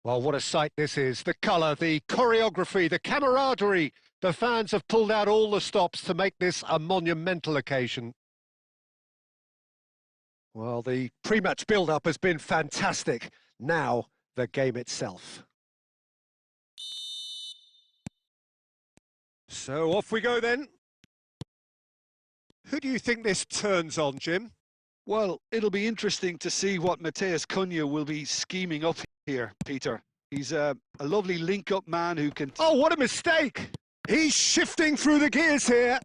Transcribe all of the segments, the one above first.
Well, what a sight this is. The colour, the choreography, the camaraderie. The fans have pulled out all the stops to make this a monumental occasion. Well, the pre-match build-up has been fantastic. Now, the game itself. So off we go then. Who do you think this turns on, Jim? Well, it'll be interesting to see what Matheus Cunha will be scheming up here, Peter. He's a lovely link-up man who can... Oh, what a mistake! He's shifting through the gears here.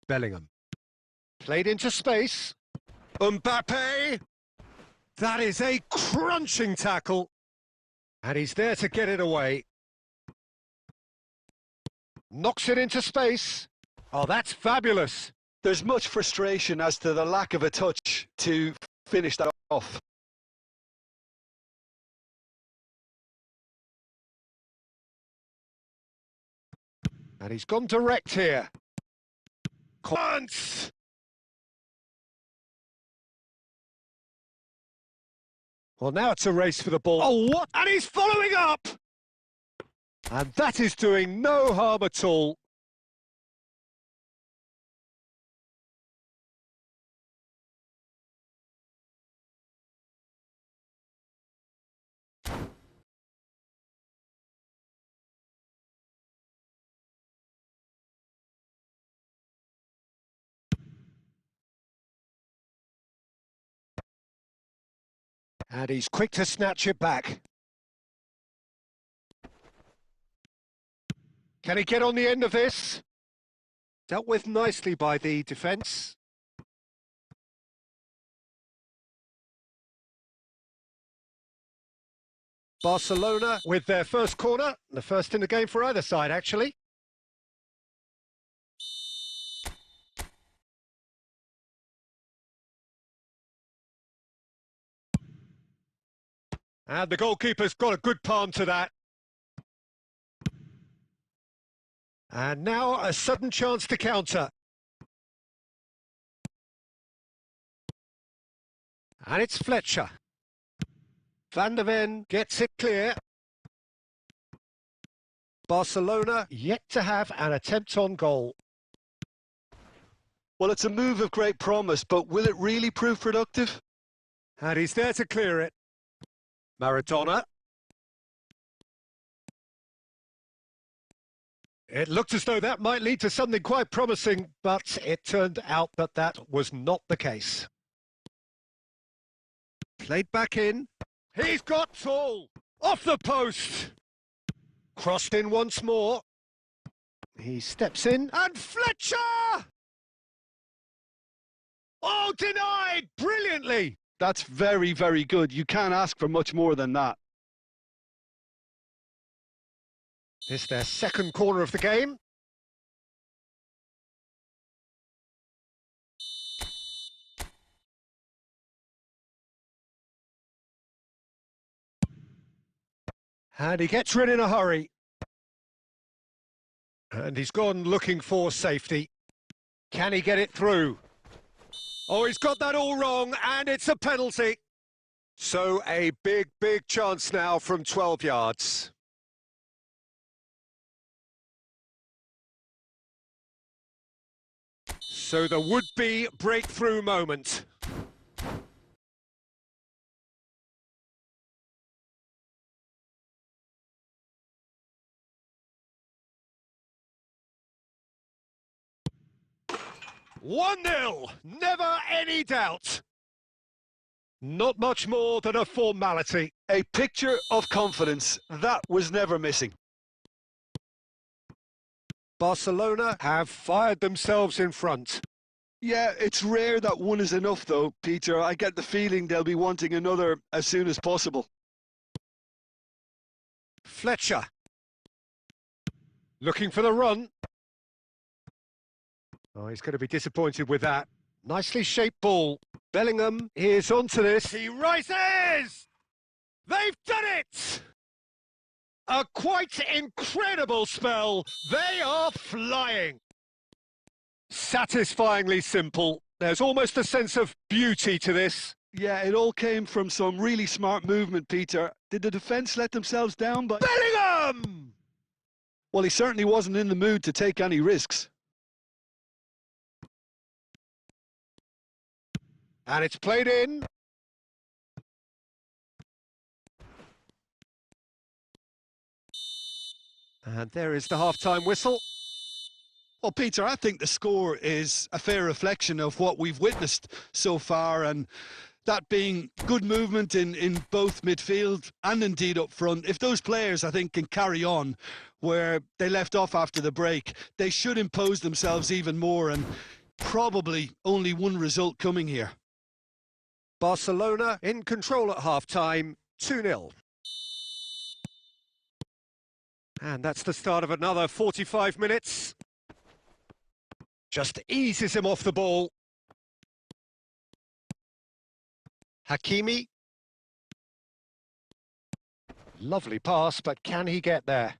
Bellingham. Played into space. Mbappe! That is a crunching tackle. And he's there to get it away. Knocks it into space. Oh, that's fabulous. There's much frustration as to the lack of a touch to finish that off. And he's gone direct here. Once! Well, now it's a race for the ball. Oh, what? And he's following up! And that is doing no harm at all. And he's quick to snatch it back. Can he get on the end of this? Dealt with nicely by the defence. Barcelona with their first corner, the first in the game for either side, actually. And the goalkeeper's got a good palm to that. And now a sudden chance to counter. And it's Fletcher. Van der Ven gets it clear. Barcelona yet to have an attempt on goal. Well, it's a move of great promise, but will it really prove productive? And he's there to clear it. Maradona. It looked as though that might lead to something quite promising, but it turned out that that was not the case. Played back in. He's got tall. Off the post. Crossed in once more. He steps in and Fletcher! Oh, denied brilliantly. That's very, very good. You can't ask for much more than that. It's their second corner of the game. And he gets rid in a hurry. And he's gone looking for safety. Can he get it through? Oh, he's got that all wrong, and it's a penalty. So a big, big chance now from 12 yards. So the would-be breakthrough moment. "1-0, never any doubt. Not much more than a formality. A picture of confidence that was never missing. Barcelona have fired themselves in front. Yeah, it's rare that one is enough though, Peter. I get the feeling they'll be wanting another as soon as possible. Fletcher. Looking for the run. Oh, he's going to be disappointed with that. Nicely shaped ball. Bellingham is onto this. He rises! They've done it! A quite incredible spell. They are flying. Satisfyingly simple. There's almost a sense of beauty to this. Yeah, it all came from some really smart movement, Peter. Did the defence let themselves down? But Bellingham! well, he certainly wasn't in the mood to take any risks. And it's played in. And there is the half-time whistle. Well, Peter, I think the score is a fair reflection of what we've witnessed so far, and that being good movement in both midfield and indeed up front. If those players, I think, can carry on where they left off after the break, they should impose themselves even more, and probably only one result coming here. Barcelona in control at half-time, 2-0. And that's the start of another 45 minutes. Just eases him off the ball. Hakimi. Lovely pass, but can he get there?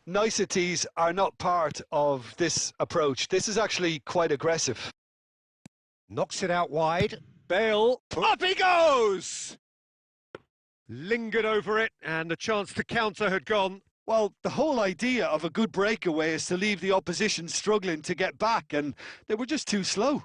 Niceties are not part of this approach. This is actually quite aggressive. Knocks it out wide. Bale, up he goes! Lingered over it, and the chance to counter had gone. Well, the whole idea of a good breakaway is to leave the opposition struggling to get back, and they were just too slow.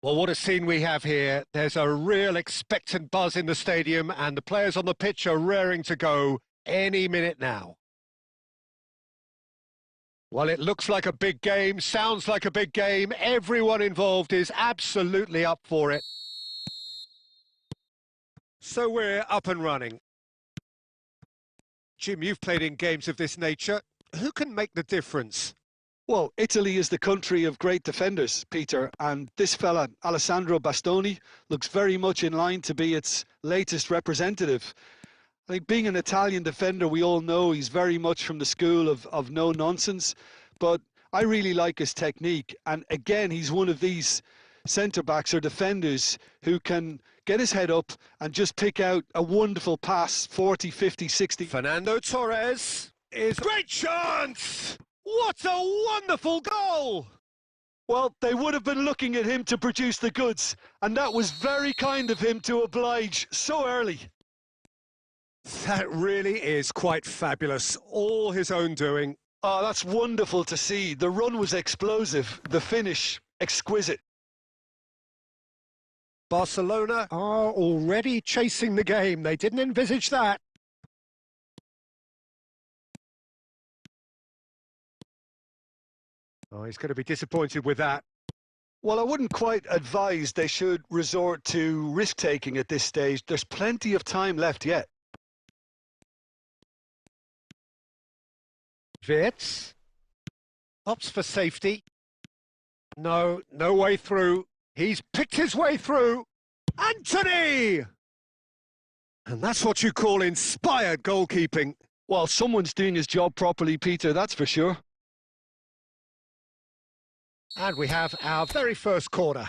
Well, what a scene we have here. There's a real expectant buzz in the stadium, and the players on the pitch are raring to go any minute now. Well, it looks like a big game, sounds like a big game. Everyone involved is absolutely up for it. So we're up and running. Jim, you've played in games of this nature. Who can make the difference? Well, Italy is the country of great defenders, Peter, and this fella, Alessandro Bastoni, looks very much in line to be its latest representative. I think being an Italian defender, we all know he's very much from the school of no nonsense, but I really like his technique. And again, he's one of these centre-backs or defenders who can get his head up and just pick out a wonderful pass, 40, 50, 60. Fernando Torres is... Great chance! What a wonderful goal! Well, they would have been looking at him to produce the goods, and that was very kind of him to oblige so early. That really is quite fabulous. All his own doing. Oh, that's wonderful to see. The run was explosive. The finish, exquisite. Barcelona are already chasing the game. They didn't envisage that. Oh, he's going to be disappointed with that. Well, I wouldn't quite advise they should resort to risk-taking at this stage. There's plenty of time left yet. Wirtz opts for safety. No way through. He's picked his way through. Anthony! And that's what you call inspired goalkeeping. Well, someone's doing his job properly, Peter, that's for sure. And we have our very first corner.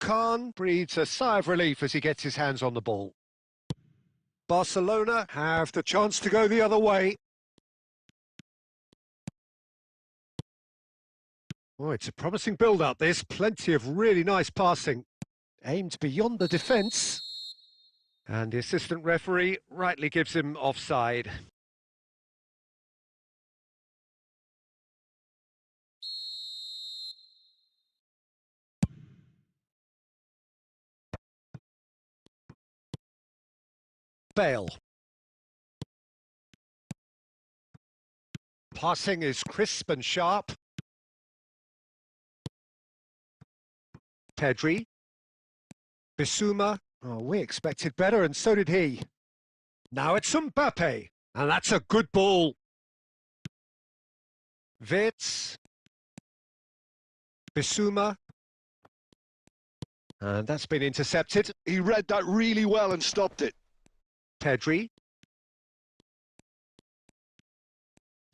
Khan breathes a sigh of relief as he gets his hands on the ball. Barcelona have the chance to go the other way. Oh, it's a promising build-up, this. Plenty of really nice passing. Aimed beyond the defence. And the assistant referee rightly gives him offside. Bale. Passing is crisp and sharp. Pedri. Bissouma. Oh, we expected better, and so did he. Now it's Mbappe, and that's a good ball. Wirtz. Bissouma. And that's been intercepted. He read that really well and stopped it. Pedri.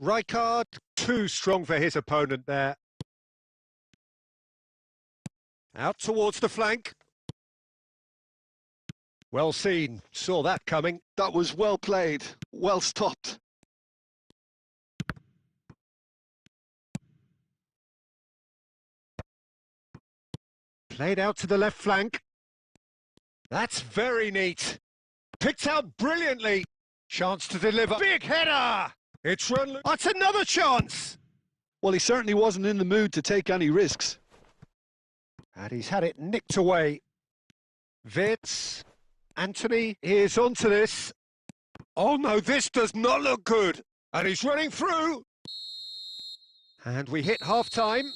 Rijkaard, too strong for his opponent there. Out towards the flank. Well seen, saw that coming. That was well played, well stopped. Played out to the left flank. That's very neat. Picked out brilliantly. Chance to deliver. Big header! It's run. That's another chance! Well, he certainly wasn't in the mood to take any risks. And he's had it nicked away. Wirtz. Anthony is onto this. Oh no, this does not look good. And he's running through. And we hit half-time.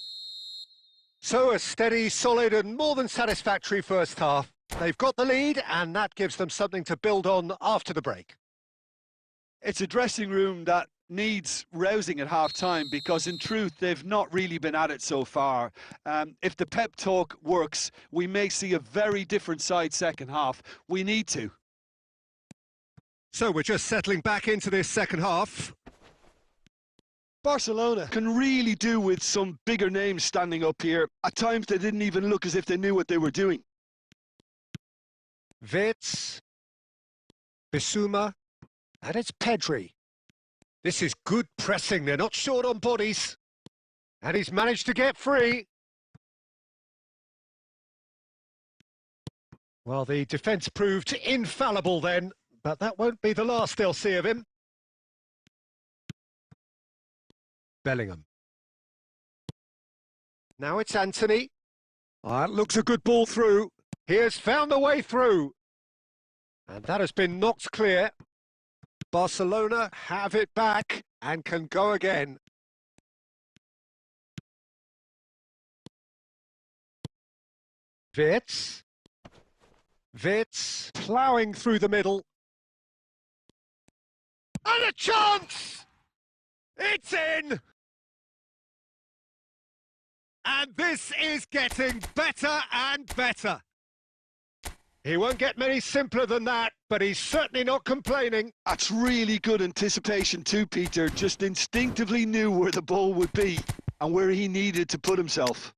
So a steady, solid and more than satisfactory first half. They've got the lead and that gives them something to build on after the break. It's a dressing room that needs rousing at half-time because in truth they've not really been at it so far. If the pep talk works, we may see a very different side second half. We need to. So we're just settling back into this second half. Barcelona can really do with some bigger names standing up here. At times they didn't even look as if they knew what they were doing. Wirtz. Bissouma. And it's Pedri. This is good pressing. They're not short on bodies. And he's managed to get free. Well, the defence proved infallible then, but that won't be the last they'll see of him. Bellingham. Now it's Anthony. That looks a good ball through. He has found the way through. And that has been knocked clear. Barcelona have it back and can go again. Wirtz. Wirtz ploughing through the middle. And a chance! It's in! And this is getting better and better. He won't get many simpler than that, but he's certainly not complaining. That's really good anticipation too, Peter. Just instinctively knew where the ball would be and where he needed to put himself.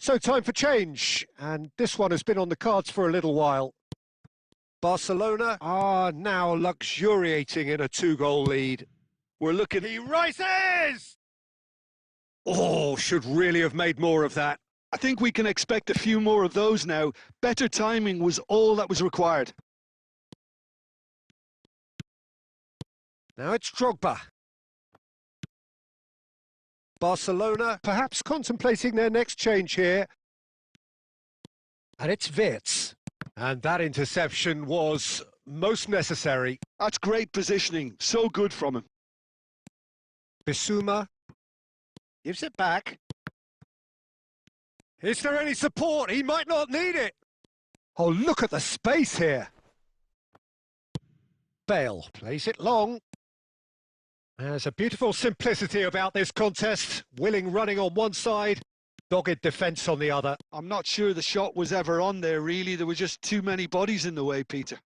So time for change, and this one has been on the cards for a little while. Barcelona are now luxuriating in a 2-goal lead. We're looking... He rises! Oh, should really have made more of that. I think we can expect a few more of those now. Better timing was all that was required. Now it's Drogba. Barcelona perhaps contemplating their next change here. And it's Wirtz. And that interception was most necessary. That's great positioning. So good from him. Bissouma gives it back. Is there any support? He might not need it. Oh, look at the space here. Bale plays it long. There's a beautiful simplicity about this contest. Willing running on one side, dogged defence on the other. I'm not sure the shot was ever on there, really. There were just too many bodies in the way, Peter.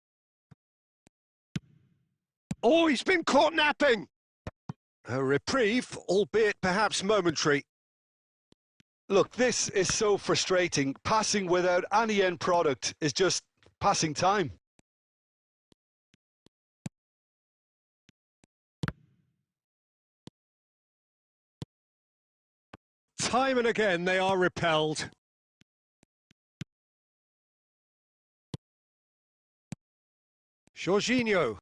Oh, he's been caught napping. A reprieve, albeit perhaps momentary. Look, this is so frustrating. Passing without any end product is just passing time. Time and again they are repelled. Jorginho.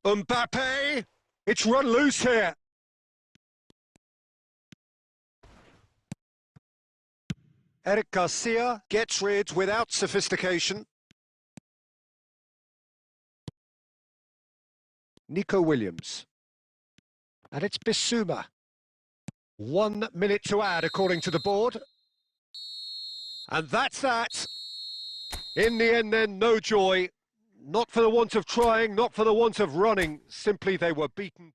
Mbappe. It's run loose here. Eric Garcia gets rid without sophistication. Nico Williams. And it's Bissouma. 1 minute to add, according to the board. And that's that. In the end, then, no joy. Not for the want of trying, not for the want of running. Simply, they were beaten.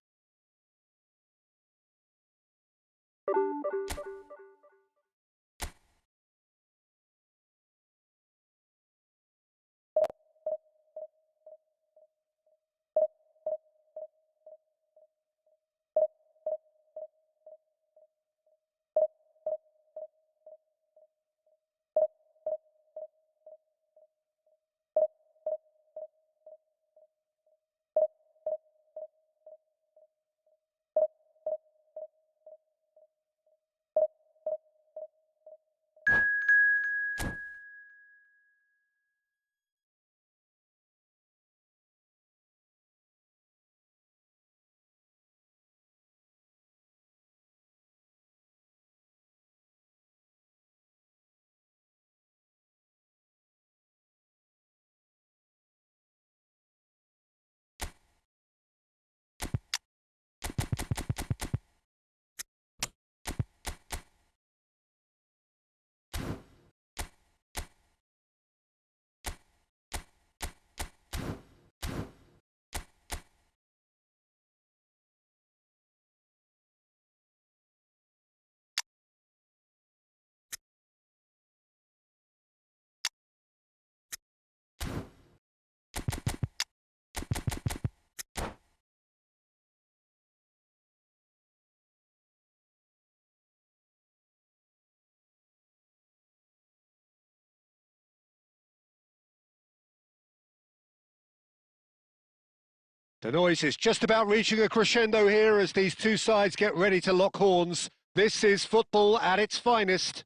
The noise is just about reaching a crescendo here as these two sides get ready to lock horns. This is football at its finest.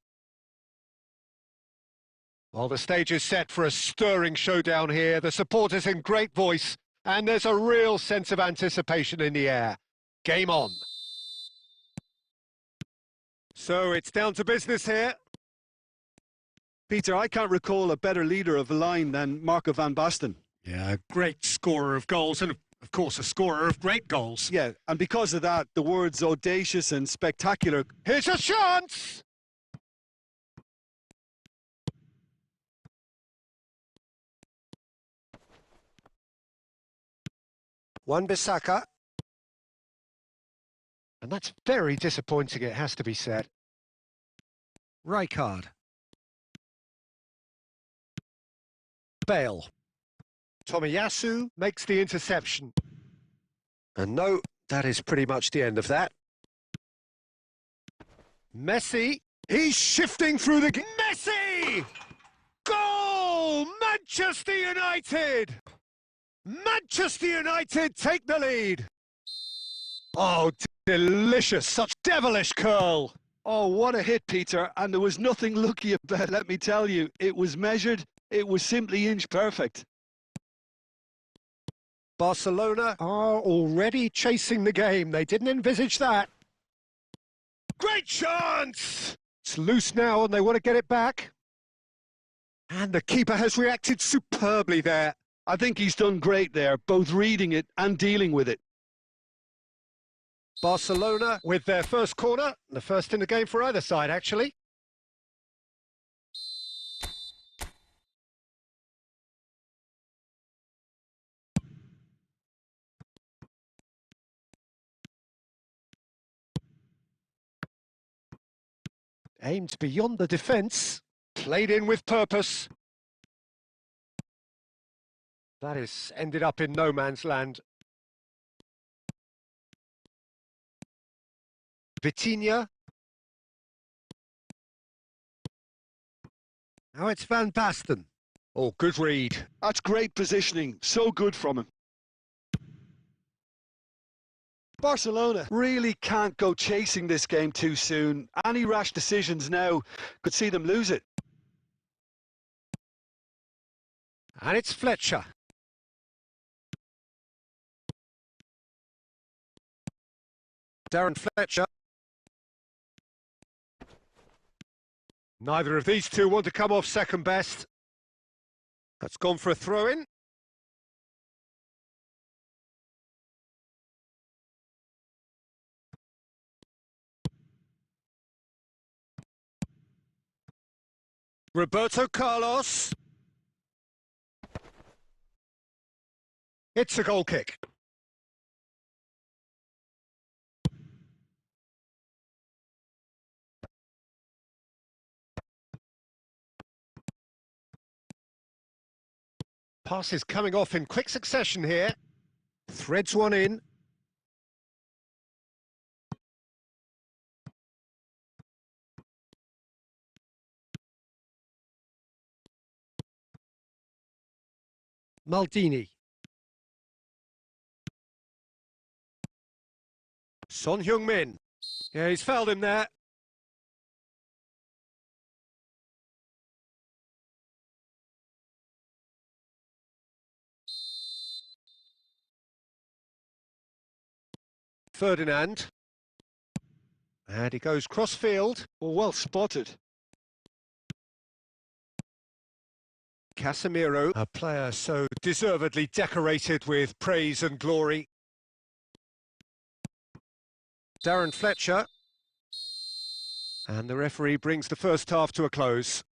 Well, the stage is set for a stirring showdown here. The supporters in great voice, and there's a real sense of anticipation in the air. Game on. So it's down to business here. Peter, I can't recall a better leader of the line than Marco van Basten. Yeah, a great scorer of goals and, of course, a scorer of great goals. Yeah, and because of that, the words audacious and spectacular. Here's a chance! Wan-Bissaka. And that's very disappointing, it has to be said. Rijkaard. Bale. Tomiyasu makes the interception. And no, that is pretty much the end of that. Messi He's shifting through the... Messi! Goal! Manchester United! Manchester United take the lead. Oh, delicious. Such devilish curl. Oh, what a hit, Peter. And there was nothing lucky about it, let me tell you. It was measured. It was simply inch perfect. Barcelona are already chasing the game. They didn't envisage that. Great chance! It's loose now and they want to get it back. And the keeper has reacted superbly there. I think he's done great there, both reading it and dealing with it. Barcelona with their first corner, the first in the game for either side, actually. Aimed beyond the defence, played in with purpose. That is ended up in no man's land. Vitinha. Now it's Van Basten. Oh, good read. That's great positioning. So good from him. Barcelona really can't go chasing this game too soon. Any rash decisions now could see them lose it. And it's Fletcher. Darren Fletcher. Neither of these two want to come off second best. That's gone for a throw-in. Roberto Carlos. It's a goal kick. Passes coming off in quick succession here. Threads one in. Maldini. Son Heung-min. Yeah, he's fouled him there. Ferdinand. And he goes cross-field. Well spotted. Casemiro, a player so deservedly decorated with praise and glory. Darren Fletcher. And the referee brings the first half to a close.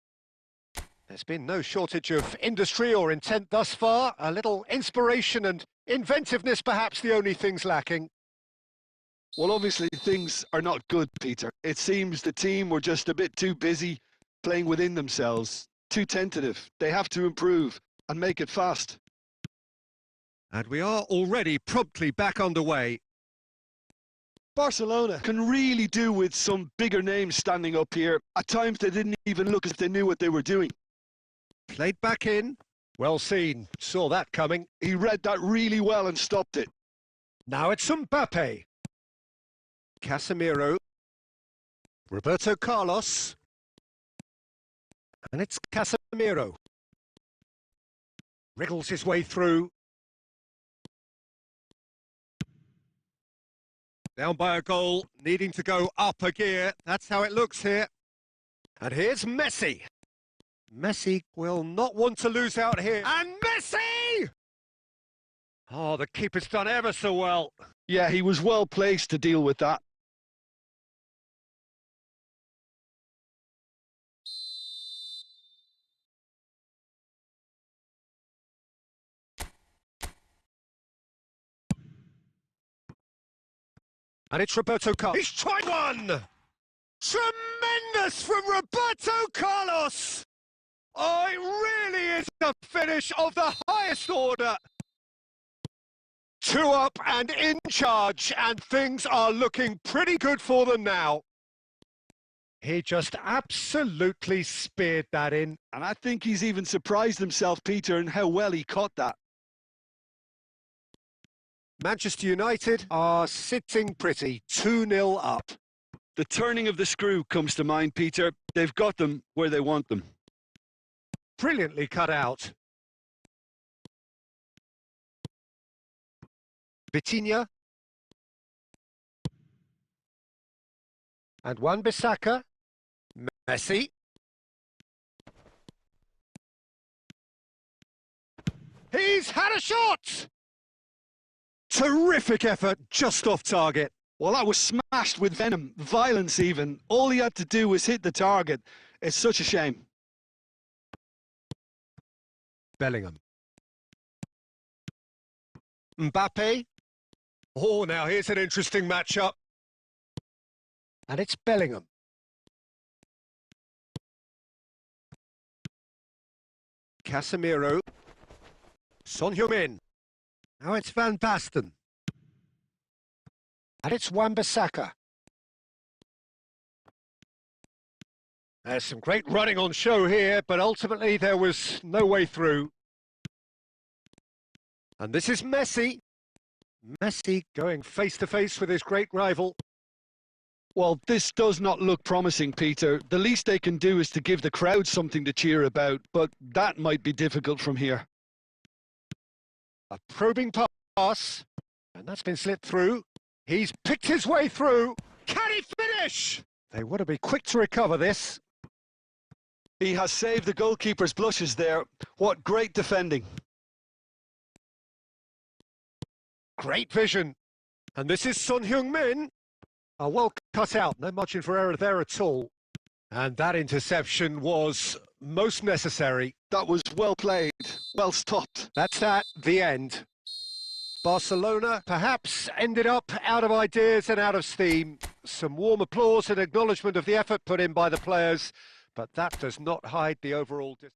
There's been no shortage of industry or intent thus far. A little inspiration and inventiveness, perhaps the only things lacking. Well, obviously things are not good, Peter. It seems the team were just a bit too busy playing within themselves. Too tentative. They have to improve and make it fast. And we are already promptly back underway. Barcelona can really do with some bigger names standing up here. At times they didn't even look as if they knew what they were doing. Played back in. Well seen. Saw that coming. He read that really well and stopped it. Now it's Mbappe. Casemiro. Roberto Carlos. And it's Casemiro. Wriggles his way through. Down by a goal, needing to go up a gear. That's how it looks here. And here's Messi. Messi will not want to lose out here. And Messi! Oh, the keeper's done ever so well. Yeah, he was well placed to deal with that. And it's Roberto Carlos. He's tried one! Tremendous from Roberto Carlos! Oh, it really is a finish of the highest order. 2 up and in charge, and things are looking pretty good for them now. He just absolutely speared that in. And I think he's even surprised himself, Peter, in how well he caught that. Manchester United are sitting pretty, 2-0 up. The turning of the screw comes to mind, Peter. They've got them where they want them. Brilliantly cut out. Vitinha. And Wan-Bissaka. Messi. He's had a shot! Terrific effort, just off target. Well, that was smashed with venom, violence even. All he had to do was hit the target. It's such a shame. Bellingham. Mbappe. Oh, now here's an interesting matchup. And it's Bellingham. Casemiro. Son Heung-min. Now it's Van Basten. And it's Wan-Bissaka. There's some great running on show here, but ultimately there was no way through. And this is Messi. Messi going face-to-face with his great rival. Well, this does not look promising, Peter. The least they can do is to give the crowd something to cheer about, but that might be difficult from here. A probing pass, and that's been slipped through. He's picked his way through. Can he finish? They want to be quick to recover this. He has saved the goalkeeper's blushes there. What great defending. Great vision. And this is Son Heung-min. Well cut out, no margin for error there at all. And that interception was most necessary. That was well played, well stopped. That's that, the end. Barcelona perhaps ended up out of ideas and out of steam. Some warm applause and acknowledgement of the effort put in by the players, but that does not hide the overall distance.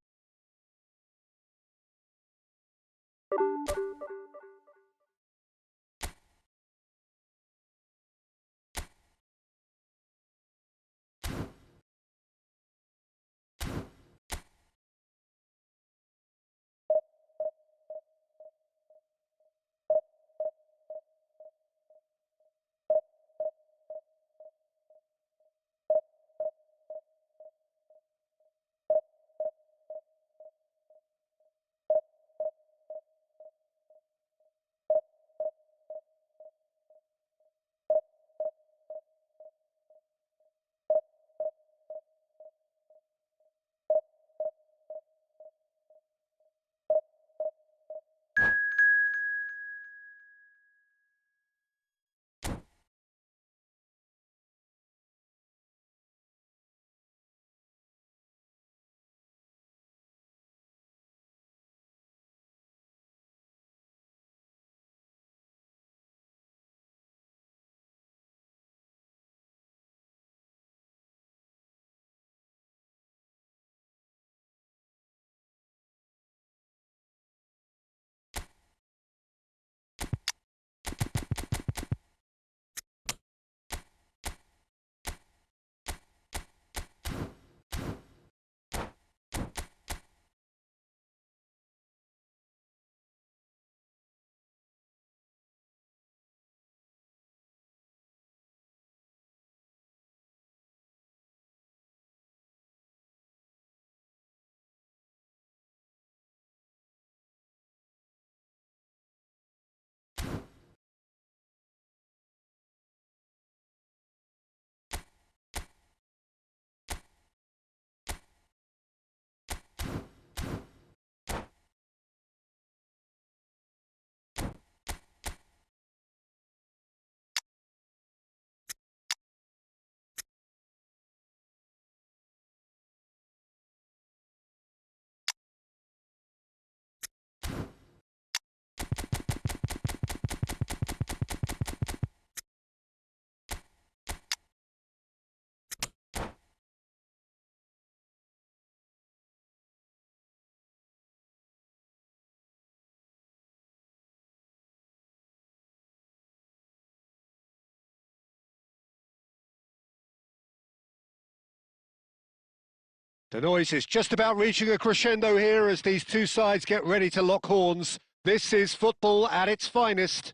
The noise is just about reaching a crescendo here as these two sides get ready to lock horns. This is football at its finest.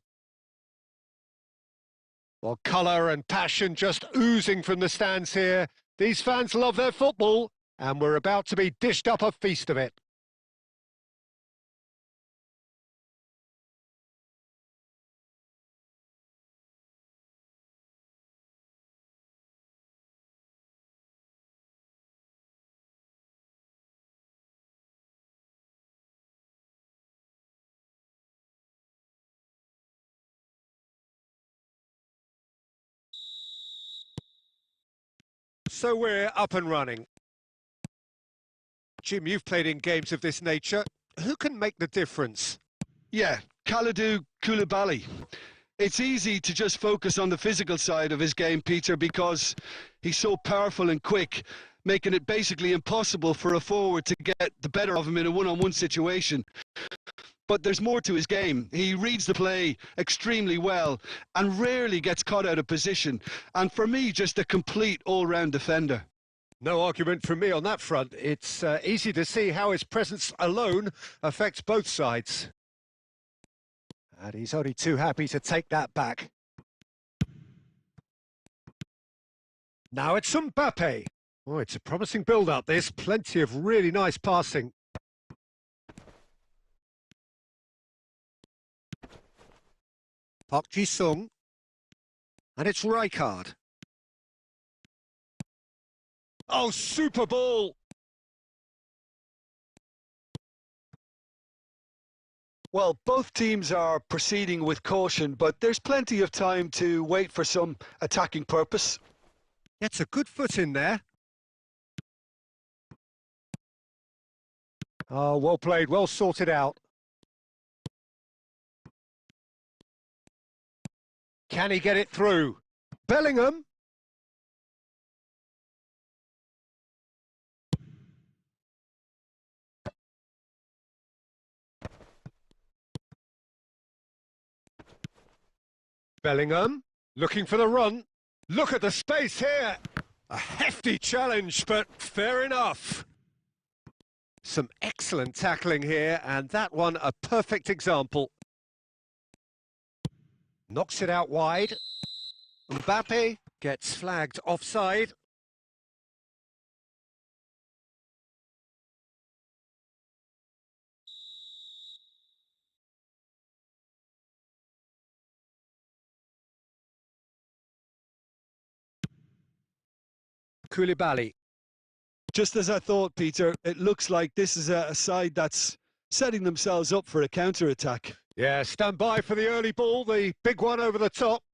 Well, colour and passion just oozing from the stands here. These fans love their football, and we're about to be dished up a feast of it. So we're up and running. Jim, you've played in games of this nature. Who can make the difference? Yeah, Kalidou Koulibaly. It's easy to just focus on the physical side of his game, Peter, because he's so powerful and quick, making it basically impossible for a forward to get the better of him in a one-on-one situation. But there's more to his game. He reads the play extremely well and rarely gets caught out of position. And for me, just a complete all-round defender. No argument from me on that front. It's easy to see how his presence alone affects both sides. And he's only too happy to take that back. Now it's Mbappe. Oh, it's a promising build-up, this. Plenty of really nice passing. Park Ji-sung. And it's Rijkaard. Oh, super ball! Well, both teams are proceeding with caution, but there's plenty of time to wait for some attacking purpose. Gets a good foot in there. Oh, well played, well sorted out. Can he get it through? Bellingham. Bellingham, looking for the run. Look at the space here. A hefty challenge, but fair enough. Some excellent tackling here, and that one a perfect example. Knocks it out wide. Mbappe gets flagged offside. Koulibaly. Just as I thought, Peter, it looks like this is a side that's setting themselves up for a counter-attack. Yeah, stand by for the early ball, the big one over the top.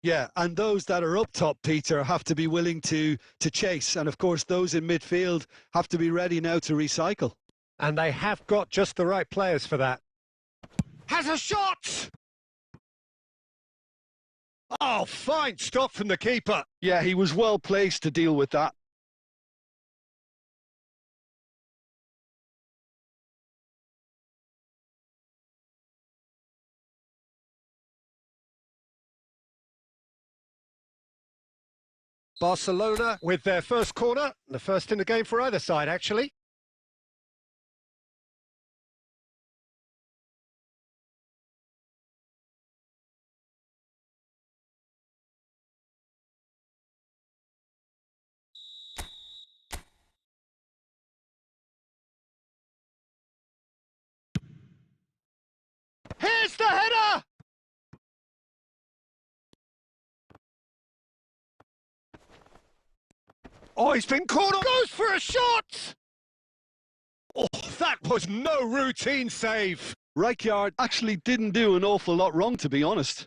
Yeah, and those that are up top, Peter, have to be willing to chase. And of course, those in midfield have to be ready now to recycle. And they have got just the right players for that. Has a shot! Oh, fine stop from the keeper. Yeah, he was well placed to deal with that. Barcelona with their first corner, the first in the game for either side, actually. Here's the header! Oh, he's been caught on. Goes for a shot! Oh, that was no routine save. Rijkaard actually didn't do an awful lot wrong, to be honest.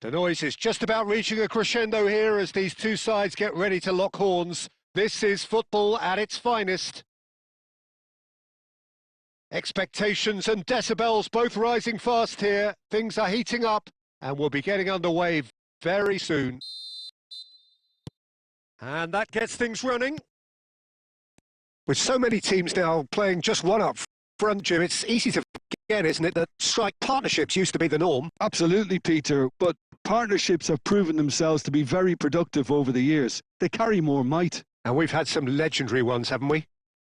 The noise is just about reaching a crescendo here as these two sides get ready to lock horns. This is football at its finest. Expectations and decibels both rising fast here. Things are heating up and we'll be getting underway very soon. And that gets things running. With so many teams now playing just one up front, Jim, it's easy to forget, isn't it, that strike partnerships used to be the norm? Absolutely, Peter, but partnerships have proven themselves to be very productive over the years. They carry more might. And we've had some legendary ones, haven't we?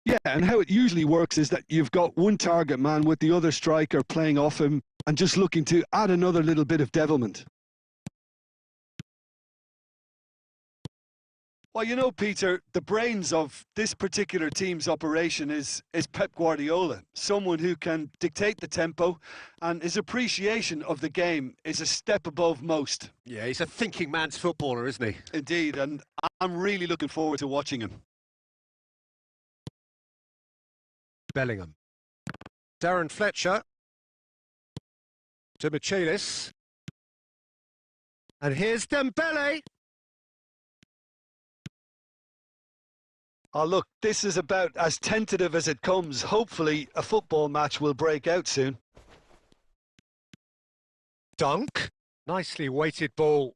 Yeah, and how it usually works is that you've got one target man with the other striker playing off him and just looking to add another little bit of devilment. Well, you know, Peter, the brains of this particular team's operation is Pep Guardiola, someone who can dictate the tempo, and his appreciation of the game is a step above most. Yeah, he's a thinking man's footballer, isn't he? Indeed, and I'm really looking forward to watching him. Bellingham. Darren Fletcher. To Michelis. And here's Dembele. Oh, look, this is about as tentative as it comes. Hopefully, a football match will break out soon. Dunk. Nicely weighted ball.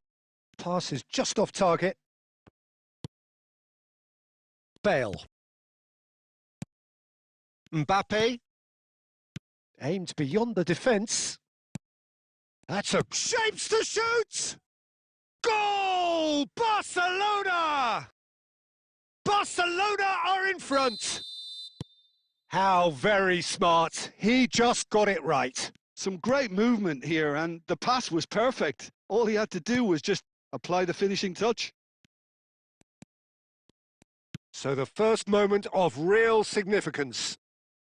Pass is just off target. Bale. Mbappe. Aimed beyond the defence. That's a shapes to shoot! Goal! Barcelona! Barcelona are in front! How very smart. He just got it right. Some great movement here, and the pass was perfect. All he had to do was just apply the finishing touch. So the first moment of real significance.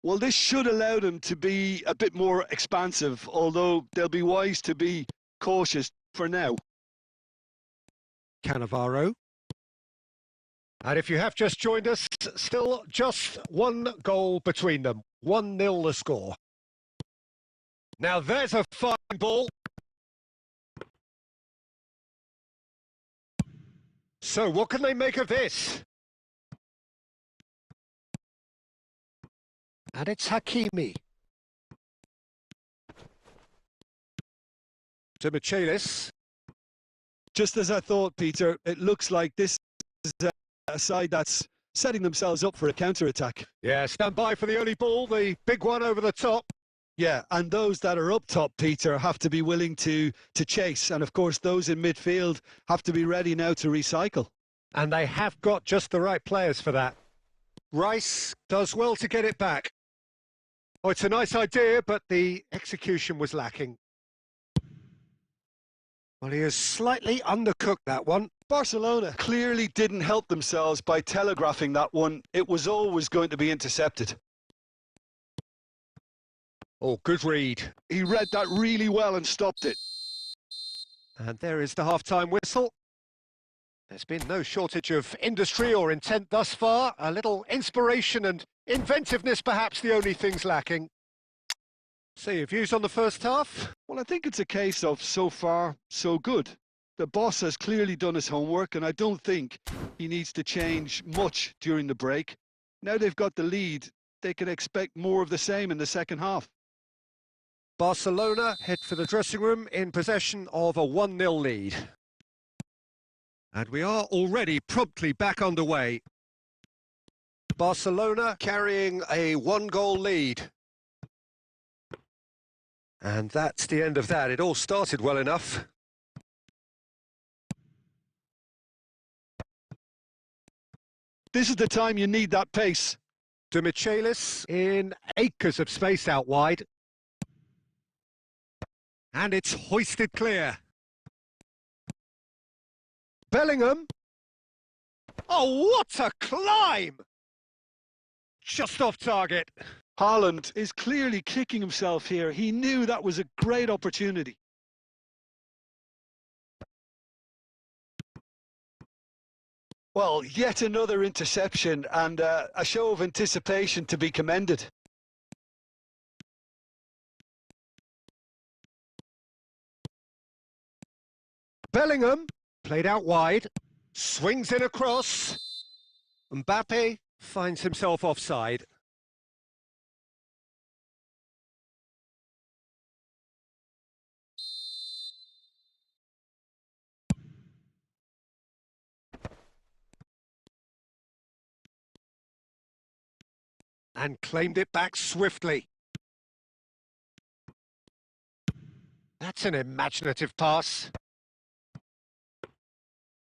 Well, this should allow them to be a bit more expansive, although they'll be wise to be cautious for now. Cannavaro. And if you have just joined us, still just one goal between them. 1-0 the score. Now there's a fine ball. So what can they make of this? And it's Hakimi. To Michelis. Just as I thought, Peter, it looks like this is a side that's setting themselves up for a counter-attack. Yeah, stand by for the early ball, the big one over the top. Yeah, and those that are up top, Peter, have to be willing to chase. And of course, those in midfield have to be ready now to recycle. And they have got just the right players for that. Rice does well to get it back. Oh, it's a nice idea, but the execution was lacking. Well, he has slightly undercooked that one. Barcelona clearly didn't help themselves by telegraphing that one. It was always going to be intercepted. Oh, good read. He read that really well and stopped it. And there is the half-time whistle. There's been no shortage of industry or intent thus far. A little inspiration and inventiveness, perhaps the only things lacking. So your views on the first half? Well, I think it's a case of so far, so good. The boss has clearly done his homework, and I don't think he needs to change much during the break. Now they've got the lead, they can expect more of the same in the second half. Barcelona head for the dressing room in possession of a 1-0 lead. And we are already promptly back underway. Barcelona carrying a 1-goal lead. And that's the end of that. It all started well enough. This is the time you need that pace. To Michelis in acres of space out wide. And it's hoisted clear. Bellingham. Oh, what a climb! Just off target. Haaland is clearly kicking himself here. He knew that was a great opportunity. Well, yet another interception and a show of anticipation to be commended. Bellingham, played out wide, swings in across. Mbappe finds himself offside. And claimed it back swiftly. That's an imaginative pass.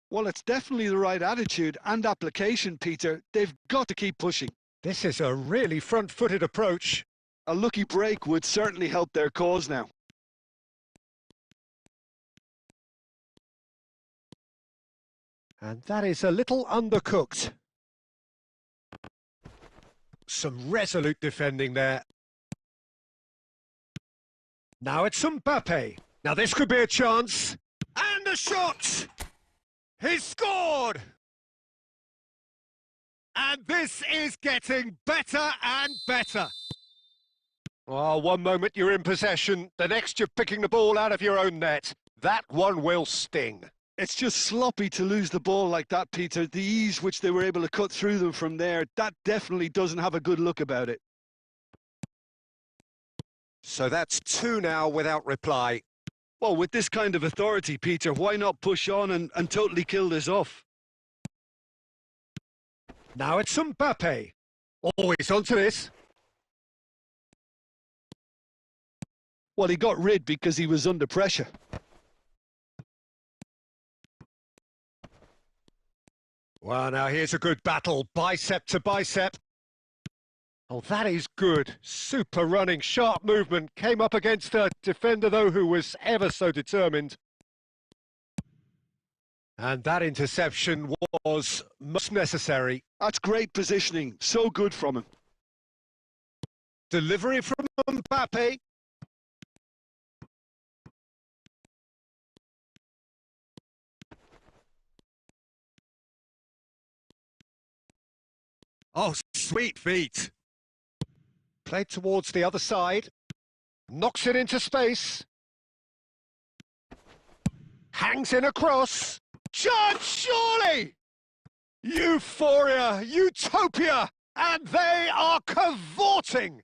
Well, it's definitely the right attitude and application, Peter. They've got to keep pushing. This is a really front-footed approach. A lucky break would certainly help their cause now. And that is a little undercooked. Some resolute defending there. Now it's Mbappe. Now this could be a chance. And a shot! He's scored! And this is getting better and better. Oh, one moment you're in possession, the next you're picking the ball out of your own net. That one will sting. It's just sloppy to lose the ball like that, Peter. The ease which they were able to cut through them from there, that definitely doesn't have a good look about it. So that's 2 now without reply. Well, with this kind of authority, Peter, why not push on and totally kill this off? Now it's Mbappe. Oh, he's onto this. Well, he got rid because he was under pressure. Well, now here's a good battle, bicep to bicep. Oh, that is good. Super running, sharp movement. Came up against a defender, though, who was ever so determined. And that interception was most necessary. That's great positioning. So good from him. Delivery from Mbappe. Oh, sweet feet. Played towards the other side. Knocks it into space. Hangs in across. Chance, surely! Euphoria, utopia, and they are cavorting.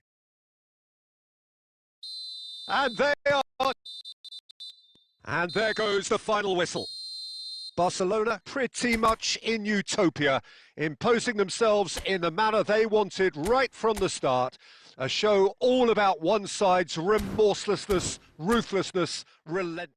And they are... And there goes the final whistle. Barcelona pretty much in utopia, imposing themselves in the manner they wanted right from the start. A show all about one side's remorselessness, ruthlessness, relentlessness.